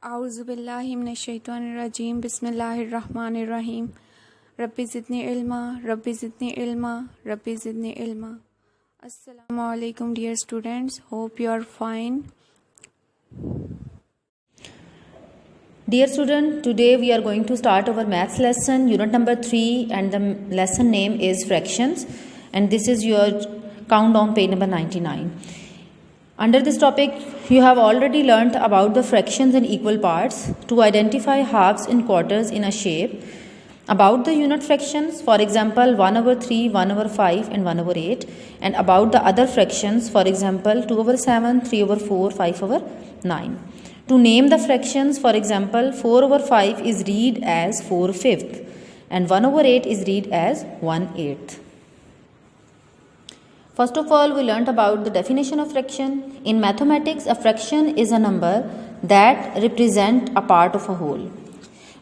आऊज़ुबिल्लाहि मिनश्शैतानिर्रजीम बिस्मिल्लाहिर्रहमानिर्रहीम rabbi ज़िदनी इल्मा rabbi ज़िदनी इल्मा rabbi ज़िदनी इल्मा। अस्सलामु अलैकुम dear students, hope you are fine. Dear student, today we are going to start our maths lesson, unit number 3, and the lesson name is fractions, and this is your countdown page number 99. Under this topic, you have already learnt about the fractions in equal parts, to identify halves and quarters in a shape, about the unit fractions, for example 1/3, 1/5 and 1/8, and about the other fractions, for example 2/7, 3/4, 5/9. To name the fractions, for example 4/5 is read as 4/5 and 1/8 is read as 1/8. First of all, we learnt about the definition of fraction. In mathematics, a fraction is a number that represent a part of a whole.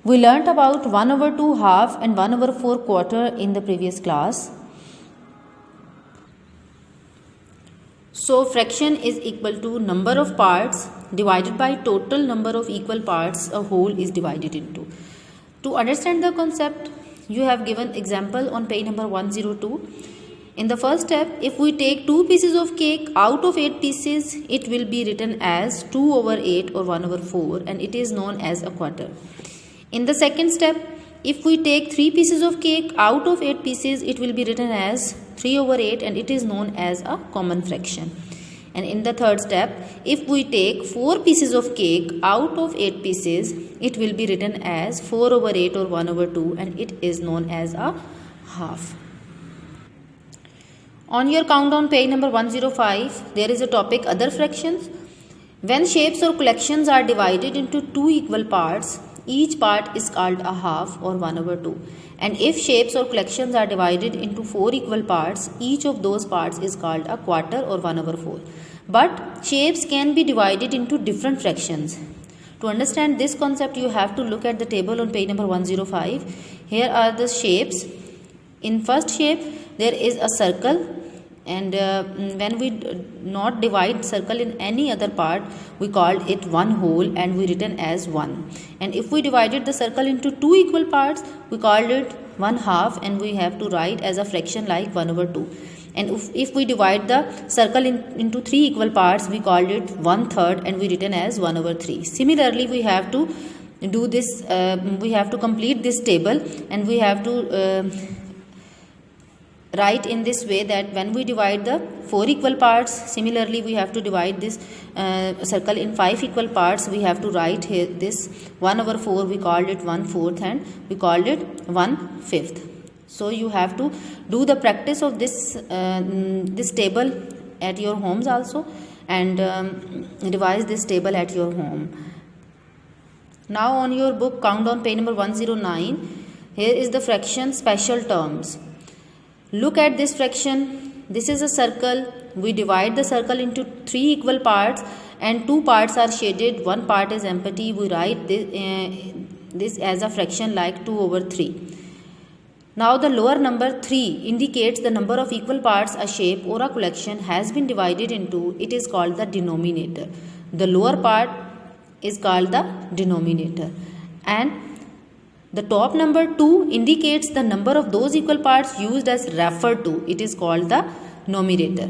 We learnt about 1/2 half and 1/4 quarter in the previous class. So, fraction is equal to number of parts divided by total number of equal parts a whole is divided into. To understand the concept, you have given example on page number 102. In the first step, if we take 2 pieces of cake out of 8 pieces, it will be written as 2/8 or 1/4 and it is known as a quarter. In the second step, if we take 3 pieces of cake out of 8 pieces, it will be written as 3/8 and it is known as a common fraction. And in the third step, if we take 4 pieces of cake out of 8 pieces, it will be written as 4/8 or 1/2 and it is known as a half. On your countdown page number 105, there is a topic other fractions. When shapes or collections are divided into 2 equal parts, each part is called a half or 1/2. And if shapes or collections are divided into 4 equal parts, each of those parts is called a quarter or 1/4. But shapes can be divided into different fractions. To understand this concept, you have to look at the table on page number 105. Here are the shapes. In first shape, there is a circle. And when we not divide circle in any other part, we call it one whole and we written as 1. And if we divided the circle into 2 equal parts, we called it 1/2 and we have to write as a fraction like 1/2. And if we divide the circle into 3 equal parts, we called it 1/3 and we written as 1/3. Similarly, we have to do this, we have to complete this table and we have to write in this way that when we divide the 4 equal parts, similarly we have to divide this circle in 5 equal parts. We have to write here this 1/4, we called it 1/4 and we called it 1/5. So you have to do the practice of this table at your homes also and revise this table at your home. Now on your book countdown page number 109, here is the fraction special terms. Look at this fraction. This is a circle. We divide the circle into 3 equal parts and 2 parts are shaded, 1 part is empty. We write this as a fraction like 2/3. Now the lower number 3 indicates the number of equal parts a shape or a collection has been divided into. It is called the denominator. The lower part is called the denominator. And the top number 2 indicates the number of those equal parts used as referred to. It is called the numerator.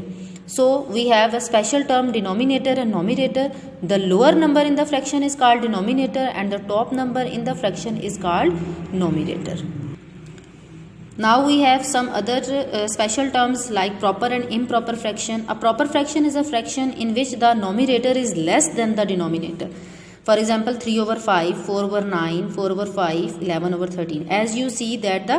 So we have a special term denominator and numerator. The lower number in the fraction is called denominator and the top number in the fraction is called numerator. Now we have some other special terms like proper and improper fraction. A proper fraction is a fraction in which the numerator is less than the denominator. For example, 3/5, 4/9, 4/5, 11/13. As you see that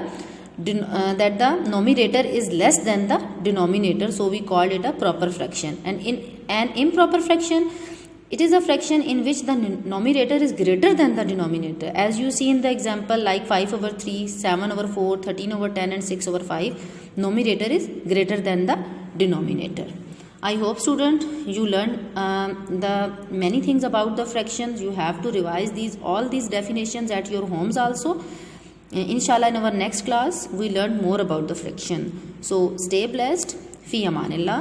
the numerator is less than the denominator, so we call it a proper fraction. And in an improper fraction, it is a fraction in which the numerator is greater than the denominator. As you see in the example like 5/3, 7/4, 13/10 and 6/5, numerator is greater than the denominator. I hope student you learned the many things about the fractions. You have to revise all these definitions at your homes also. Inshallah in our next class we learn more about the fraction. So stay blessed. Fi amanillah.